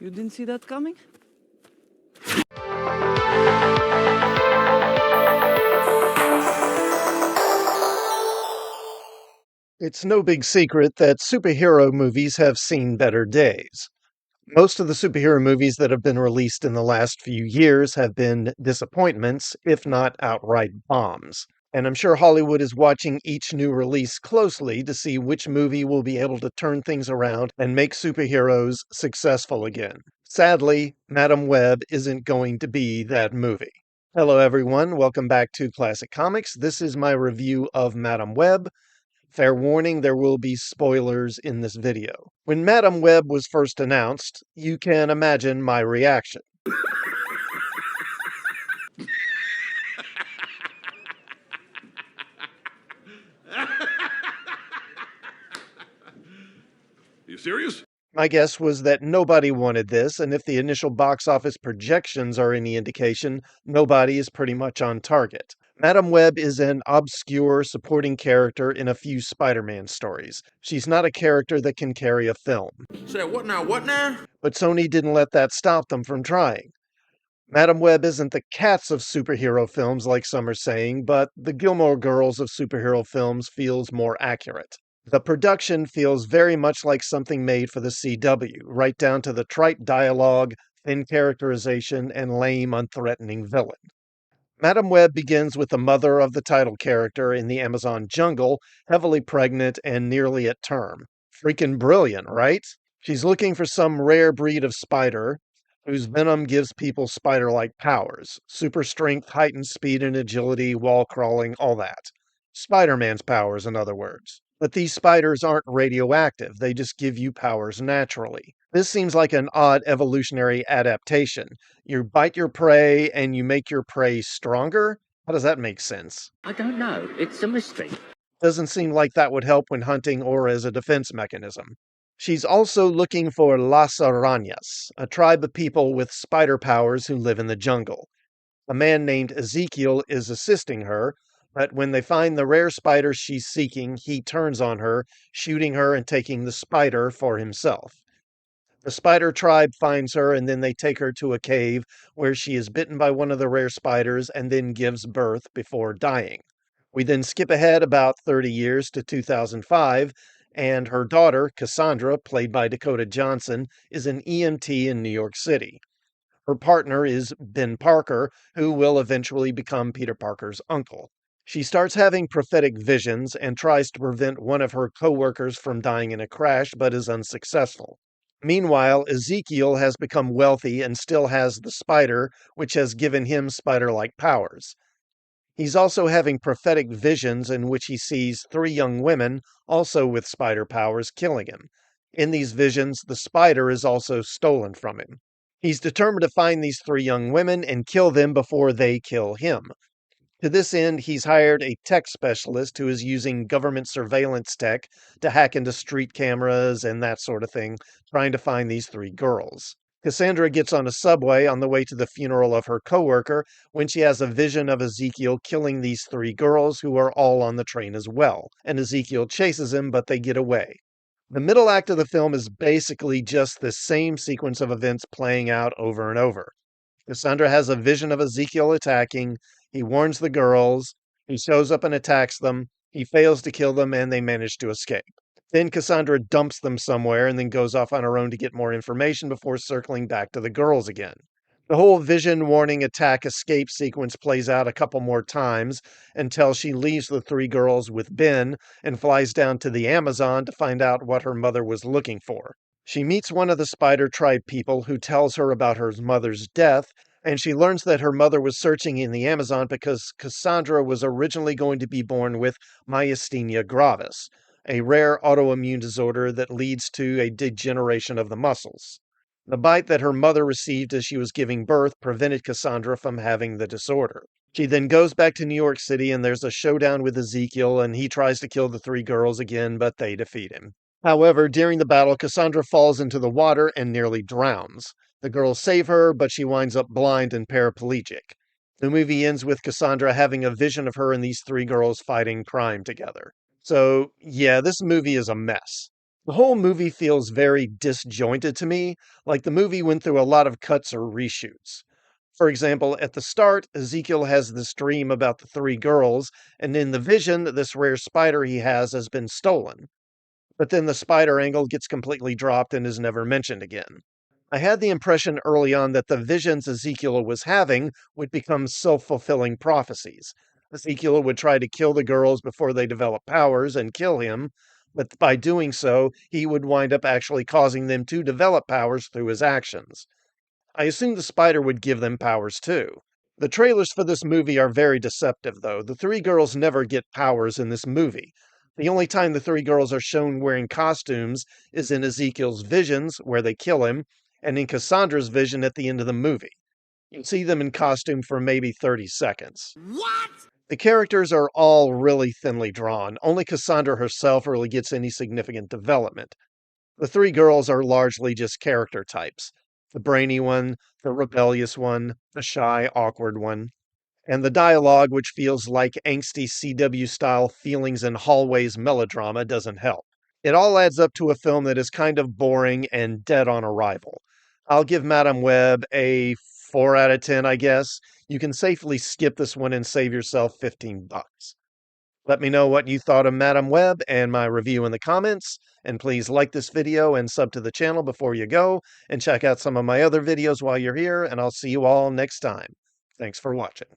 You didn't see that coming? It's no big secret that superhero movies have seen better days. Most of the superhero movies that have been released in the last few years have been disappointments, if not outright bombs. And I'm sure Hollywood is watching each new release closely to see which movie will be able to turn things around and make superheroes successful again. Sadly, Madam Web isn't going to be that movie. Hello, everyone. Welcome back to Classic Comics. This is my review of Madam Web. Fair warning, there will be spoilers in this video. When Madam Web was first announced, you can imagine my reaction. You serious? My guess was that nobody wanted this, and if the initial box office projections are any indication, nobody is pretty much on target. Madam Web is an obscure supporting character in a few Spider-Man stories. She's not a character that can carry a film. Say what now? What now? But Sony didn't let that stop them from trying. Madam Web isn't the Cats of superhero films like some are saying, but the Gilmore Girls of superhero films feels more accurate. The production feels very much like something made for the CW, right down to the trite dialogue, thin characterization, and lame, unthreatening villain. Madam Web begins with the mother of the title character in the Amazon jungle, heavily pregnant and nearly at term. Freaking brilliant, right? She's looking for some rare breed of spider whose venom gives people spider-like powers. Super strength, heightened speed and agility, wall crawling, all that. Spider-Man's powers, in other words. But these spiders aren't radioactive, they just give you powers naturally. This seems like an odd evolutionary adaptation. You bite your prey and you make your prey stronger? How does that make sense? I don't know. It's a mystery. Doesn't seem like that would help when hunting or as a defense mechanism. She's also looking for Las Arañas, a tribe of people with spider powers who live in the jungle. A man named Ezekiel is assisting her, but when they find the rare spider she's seeking, he turns on her, shooting her and taking the spider for himself. The spider tribe finds her and then they take her to a cave where she is bitten by one of the rare spiders and then gives birth before dying. We then skip ahead about 30 years to 2005, and her daughter, Cassandra, played by Dakota Johnson, is an EMT in New York City. Her partner is Ben Parker, who will eventually become Peter Parker's uncle. She starts having prophetic visions and tries to prevent one of her co-workers from dying in a crash, but is unsuccessful. Meanwhile, Ezekiel has become wealthy and still has the spider, which has given him spider-like powers. He's also having prophetic visions in which he sees 3 young women, also with spider powers, killing him. In these visions, the spider is also stolen from him. He's determined to find these 3 young women and kill them before they kill him. To this end, he's hired a tech specialist who is using government surveillance tech to hack into street cameras and that sort of thing, trying to find these 3 girls. Cassandra gets on a subway on the way to the funeral of her coworker when she has a vision of Ezekiel killing these 3 girls who are all on the train as well, and Ezekiel chases him, but they get away. The middle act of the film is basically just the same sequence of events playing out over and over. Cassandra has a vision of Ezekiel attacking, he warns the girls, he shows up and attacks them, he fails to kill them, and they manage to escape. Then Cassandra dumps them somewhere and then goes off on her own to get more information before circling back to the girls again. The whole vision, warning, attack, escape sequence plays out a couple more times until she leaves the 3 girls with Ben and flies down to the Amazon to find out what her mother was looking for. She meets one of the spider tribe people who tells her about her mother's death, and she learns that her mother was searching in the Amazon because Cassandra was originally going to be born with myasthenia gravis, a rare autoimmune disorder that leads to a degeneration of the muscles. The bite that her mother received as she was giving birth prevented Cassandra from having the disorder. She then goes back to New York City and there's a showdown with Ezekiel and he tries to kill the 3 girls again, but they defeat him. However, during the battle, Cassandra falls into the water and nearly drowns. The girls save her, but she winds up blind and paraplegic. The movie ends with Cassandra having a vision of her and these 3 girls fighting crime together. So, yeah, this movie is a mess. The whole movie feels very disjointed to me, like the movie went through a lot of cuts or reshoots. For example, at the start, Ezekiel has this dream about the three girls, and in the vision, this rare spider he has been stolen. But then the spider angle gets completely dropped and is never mentioned again. I had the impression early on that the visions Ezekiel was having would become self fulfilling prophecies. Ezekiel would try to kill the girls before they develop powers and kill him, but by doing so, he would wind up actually causing them to develop powers through his actions. I assumed the spider would give them powers too. The trailers for this movie are very deceptive, though. The three girls never get powers in this movie. The only time the three girls are shown wearing costumes is in Ezekiel's visions, where they kill him, and in Cassandra's vision at the end of the movie. You see them in costume for maybe 30 seconds. What? The characters are all really thinly drawn. Only Cassandra herself really gets any significant development. The three girls are largely just character types: the brainy one, the rebellious one, the shy, awkward one. And the dialogue, which feels like angsty CW style feelings in hallways melodrama, doesn't help. It all adds up to a film that is kind of boring and dead on arrival. I'll give Madame Web a 4 out of 10, I guess. You can safely skip this one and save yourself 15 bucks. Let me know what you thought of Madame Web and my review in the comments, and please like this video and sub to the channel before you go, and check out some of my other videos while you're here, and I'll see you all next time. Thanks for watching.